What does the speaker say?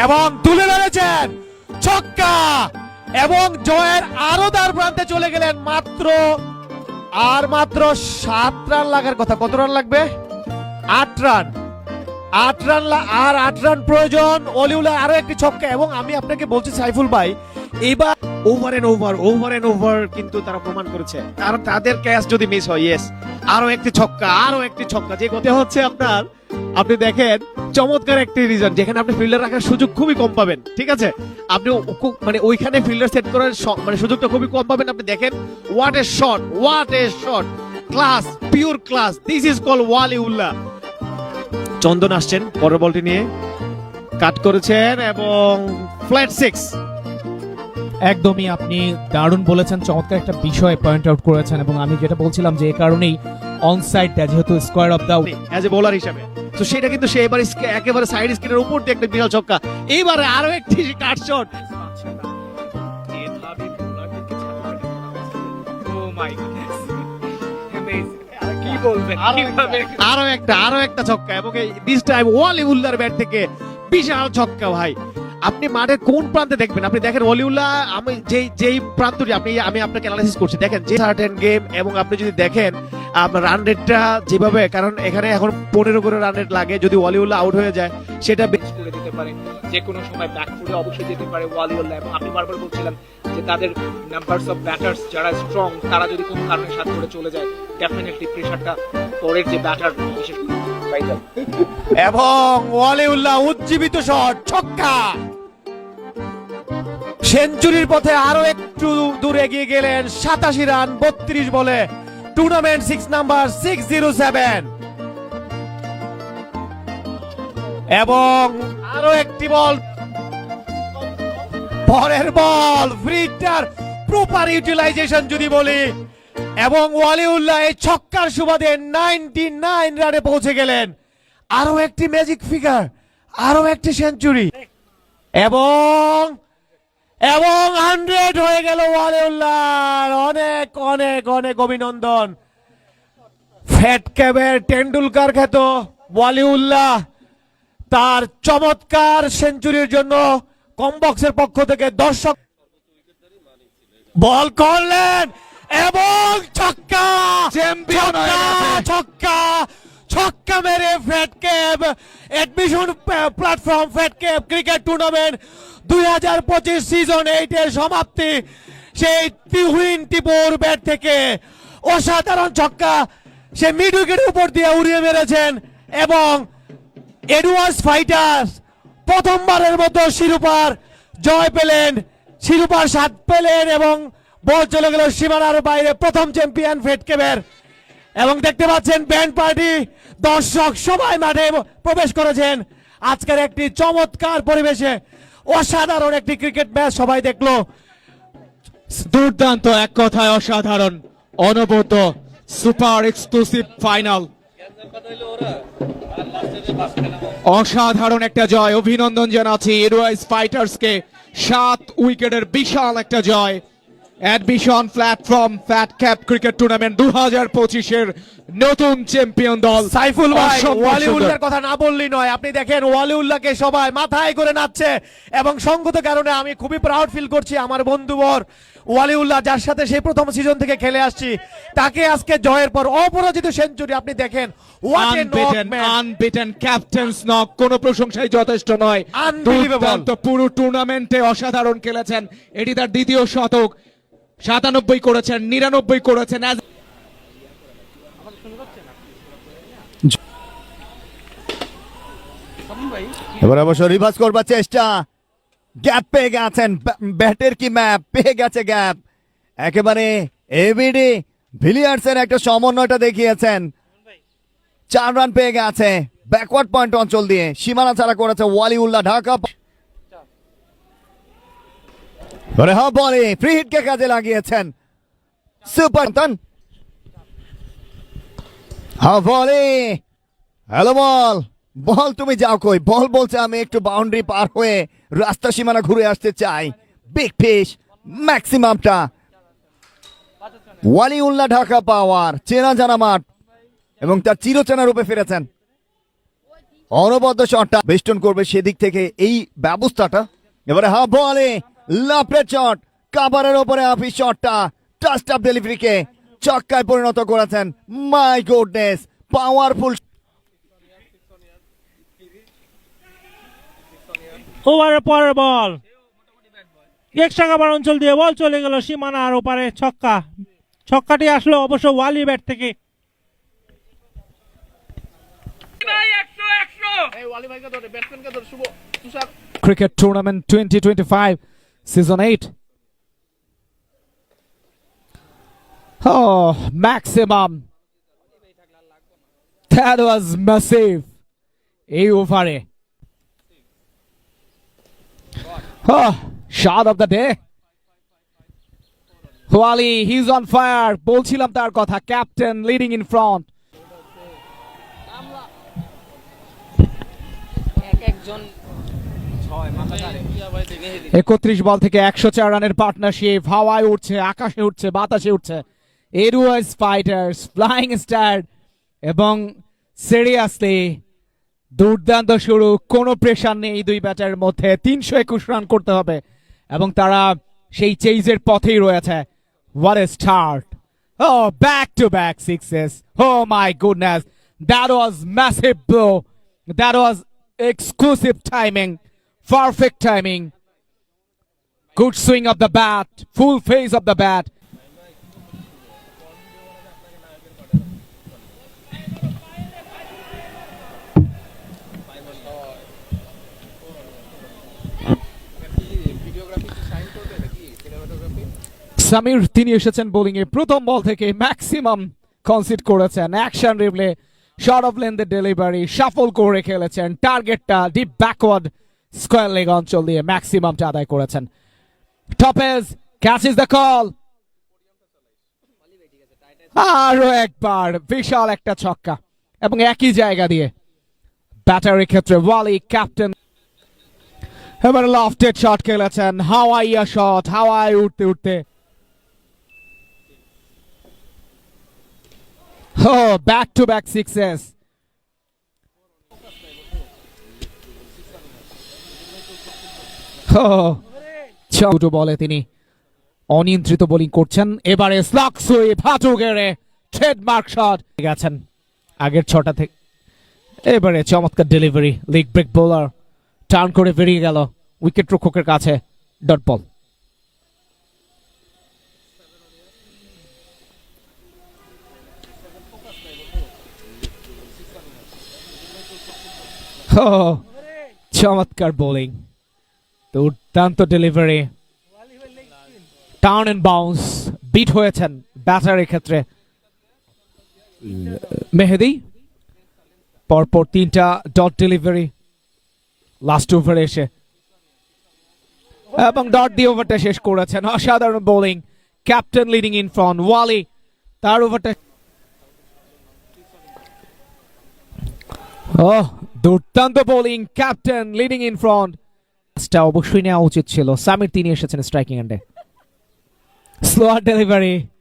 এবং তুলে ধরেছেন ছক্কা এবং জয়ের আরো দ্বার প্রান্তে চলে গেলেন। মাত্র 7 রান লাগার কথা। কত রান লাগবে? 8 রান। 8 রান প্রয়োজন। অলিউল্লাহ আরো একটি ছক্কা এবং আমি আপনাকে বলছি সাইফুল ভাই, এবার ওভার এন্ড ওভার কিন্তু তারা প্রমাণ করেছে। কারণ তাদের ক্যাচ যদি মিস হয়, ইয়েস, আরো একটি ছক্কা যে গতি হচ্ছে আপনার। আপনি দেখেন চমৎকার একটি রিজন, যেখানে আপনি ফিল্ডার রাখার সুযোগ খুবই কম পাবেন। ঠিক আছে, আপনি মানে ওইখানে ফিল্ডার সেট করার মানে সুযোগটা খুবই কম পাবেন। আপনি দেখেন what a shot, class, pure class. This is call Waliullah. Chandan আসছেন পরের বলটি নিয়ে, কাট করেছেন এবং ফ্ল্যাট 6। একদমই আপনি দারুণ বলেছেন, চমৎকার একটা বিষয় পয়েন্ট আউট করেছেন। এবং আমি যেটা বলছিলাম যে এই কারণেই অনসাইড যেহেতু square of the as a bowler হিসেবে, তো সেটা কিন্তু সে এবার একেবারে সাইড স্ক্রিনের উপর দিয়ে একটা বিশাল ছক্কা। এইবারে আরো একটি কাট শট। আরো একটা ছক্কা এবং দিস টাইম ওয়ালিউল্লাহর ব্যাট থেকে বিশাল ছক্কা। ভাই আপনি মাঠের কোন প্রান্তে দেখবেন? আপনি দেখেন ওয়ালিউল্লাহ, আমি যেই প্রান্তটি আমি আপনাকে অ্যানালাইসিস করছি, দেখেন যে সার্টেন গেম এবং আপনি যদি দেখেন আপনার রান রেটটা যেভাবে, কারণ এখানে এখন 15 করে রান রেট লাগে। যদি ওয়ালিউল্লাহ আউট হয়ে যায় সেটা বেঞ্চ করে দিতে পারে, যে কোনো সময় ব্যাকফুটে অবশ্যই যেতে পারে ওয়ালিউল্লাহ। এবং আপনি বারবার বলছিলেন যে তাদের নাম্বারস অফ ব্যাটার্স যারা স্ট্রং, তারা যদি কোনো কারণে সাথ করে চলে যায়, ডেফিনেটলি প্রেসারটা পরের যে ব্যাটার বিশেষ ভাইটাল। এবং ওয়ালিউল্লাহ উজ্জীবিত শট, ছক্কা। সেঞ্চুরির পথে আরো একটু দূর এগিয়ে গেলেন। 87 রান 32 বলে, টুর্নামেন্ট 6 নাম্বার 607। এবং আরো একটি বল, পরের বল ফ্রিটার প্রপার ইউটিলাইজেশন যদি বলি, এবং ওয়ালিউল্লাহ এই ছক্কার সুবাদে 99 রানে পৌঁছে গেলেন। আরো একটি ম্যাজিক ফিগার, আরো একটি সেঞ্চুরি এবং 100 হয়ে গেল ওয়ালিউল্লাহ। অনেক অনেক অনেক অভিনন্দন। ফ্যাট ক্যাবের টেন্ডুলকার খ্যাত ওয়ালিউল্লাহ তার চমৎকার সেঞ্চুরির জন্য কমবক্সের পক্ষ থেকে দর্শক বল করলেন এবং ছক্কা, ছক্কা মেরে fat cab admission platform fat cab cricket tournament 2025 season 8 এর সমাপ্তি। সেই তিহুইন টিপুর ব্যাট থেকে অসাধারণ ছক্কা, সে মিড উইকেটের উপর দিয়ে উড়িয়ে মেরেছেন এবং এডওয়ার্ডস ফাইটার্স প্রথমবারের মতো শিরোপার জয় পেলেন, শিরোপার স্বাদ পেলেন এবং বল চলে গেল সীমানার বাইরে। প্রথম চ্যাম্পিয়ন ফ্যাট ক্যাবের। এবং দেখতে পাচ্ছেন ব্যান্ড পার্টি, দর্শক সবাই মাঠে প্রবেশ করেছেন। আজকের একটি চমৎকার পরিবেশে অসাধারণ একটি ক্রিকেট ম্যাচ সবাই দেখলো। দুর্দান্ত, এক কথায় অসাধারণ, অনবদ্য, সুপার এক্সক্লুসিভ ফাইনাল। অসাধারণ একটা জয়, অভিনন্দন জানাচ্ছি এডওয়ার্ডস ফাইটার্সকে। 7 উইকেটের বিশাল একটা জয়। Admission platform fat cap cricket tournament 2025 এর নতুন চ্যাম্পিয়ন দল। সাইফুল ভাই, ওয়ালিউল্লাহর কথা না বললেই নয়। আপনি দেখেন ওয়ালিউল্লাহকে সবাই মাথায় করে নাচছে এবং সঙ্গত কারণে আমি খুবই প্রাউড ফিল করছি। আমার বন্ধুবর ওয়ালিউল্লাহ, যার সাথে সেই প্রথম সিজন থেকে খেলে আসছি, তাকে আজকে জয়ের পর অপরাজিত সেঞ্চুরি। আপনি দেখেন আনবিটেন ক্যাপ্টেন্স নক, কোনো প্রশংসাই যথেষ্ট নয়। দুর্দান্ত, পুরো টুর্নামেন্টে অসাধারণ খেলেছেন। এটি তার দ্বিতীয় শতক। 97 করেছেন, 99 করেছেন। এবার অবশ্য রিভার্স করবার চেষ্টা, গ্যাপ পেয়ে গেছেন, ব্যাটের কি ম্যাপ পেয়ে গেছে গ্যাপ। একেবারে এবিডি ভিলিয়ার্সের একটা সমন্বয়টা দেখিয়েছেন। 4 রান পেয়ে গেছে ব্যাকওয়ার্ড পয়েন্ট অঞ্চল দিয়ে, সীমানা ছাড়া করেছে ওয়ালিউল্লাহ। ঢাকা বলে ফ্রি হিটকে কাজে লাগিয়েছেন। সুপার বলে, হ্যালো বল, বল তুমি যাও কই? বল বলছে আমি একটু বাউন্ডারি পার হয়ে রাস্তা সীমানা ঘুরে আসতে চাই। বিগ ফিশ ম্যাক্সিমামটা। ওয়ালিউল্লাহ ঢাকা পাওয়ার চেনা জানা মাঠ এবং তার চিরচেনা রূপে ফিরেছেন। অনবদ্য শটটা বেষ্টন করবে সেদিক থেকে এই ব্যবস্থাটা। এবারে হাফ বলে লাফের শট, কাভারের ওপরে হাফি শটটা টাচ আপ ডেলিভারিকে ছক্কায় পরিণত করেছেন। My goodness, powerful. ওভারের পরের বল, এক্সট্রা কাভার অঞ্চল দিয়ে বল চলে গেল সীমানার ওপারে, ছক্কা। ছক্কাটি আসলো অবশ্য ওয়ালি ব্যাট থেকে। Cricket Tournament 2025 Season 8. Oh, maximum. That was massive. এই ওভারে shot of the day. Wali, he's on fire. বলছিলাম তার কথা, ক্যাপ্টেন লিডিং ইন ফ্রন্ট। 31 বল থেকে 104 রানের পার্টনারশিপ, হাওয়ায় উঠছে, আকাশে উঠছে, বাতাসে উঠছে। এডওয়ার্ডস ফাইটার্স, ফ্লাইং স্টার এবং সিরিয়াসলি দুর্দান্ত শুরু, কোনো প্রেশার নেই এই দুই ব্যাটারের মধ্যে। 321 রান করতে হবে এবং তারা সেই চেইজের পথেই রয়েছে। What a start! Oh, back-to-back sixes. Oh my goodness, that was massive blow. That was exclusive timing, perfect timing. Good swing of the bat, full phase of the bat. Samir তিনি এসেছেন বোলিং এ, প্রথম বল থেকে maximum concede করেছেন। Action replay, short of লেন্থের delivery, shuffle করে খেলেছেন। টার্গেটটা deep backward square leg অঞ্চল দিয়ে ম্যাক্সিমামটা আদায় করেছেন। টপেজ ক্যাচেস দ্য কল, আরো একবার বিশাল একটা ছক্কা এবং একই জায়গা দিয়ে। ব্যাটারের ক্ষেত্রে ওয়ালি ক্যাপ্টেন এবার লফটেড শট খেলেছেন, হাওয়াইয়া শট, হাওয়ায় উঠতে উঠতে। Oh, back-to-back sixes. দুটো বলে তিনি অনিয়ন্ত্রিত বোলিং করছেন। এবারে স্লাগ সুইপ, হাঁটু গেড়ে ট্রেডমার্ক শট গেছেন আগের ছটা থেকে। এবারে চমৎকার delivery, leg break bowler turn করে বেরিয়ে গেল উইকেট রক্ষকের কাছে। Dot ball. চমৎকার বোলিং, দুর্দান্ত delivery, turn and bounce, beat হয়েছেন ব্যাটারের ক্ষেত্রে। মেহেদি পরপর 3টা ডট ডেলিভারি লাস্ট ওভারে এসে এবং ডট দিয়ে ওভারটা শেষ করেছেন। অসাধারণ bowling, captain leading in front. Wali তার ওভারটা দুর্দান্ত bowling, captain leading in front. অবশ্যই নেওয়া উচিত ছিল। সামির তিনি এসেছেন স্ট্রাইকিং এন্ডে। Slower delivery,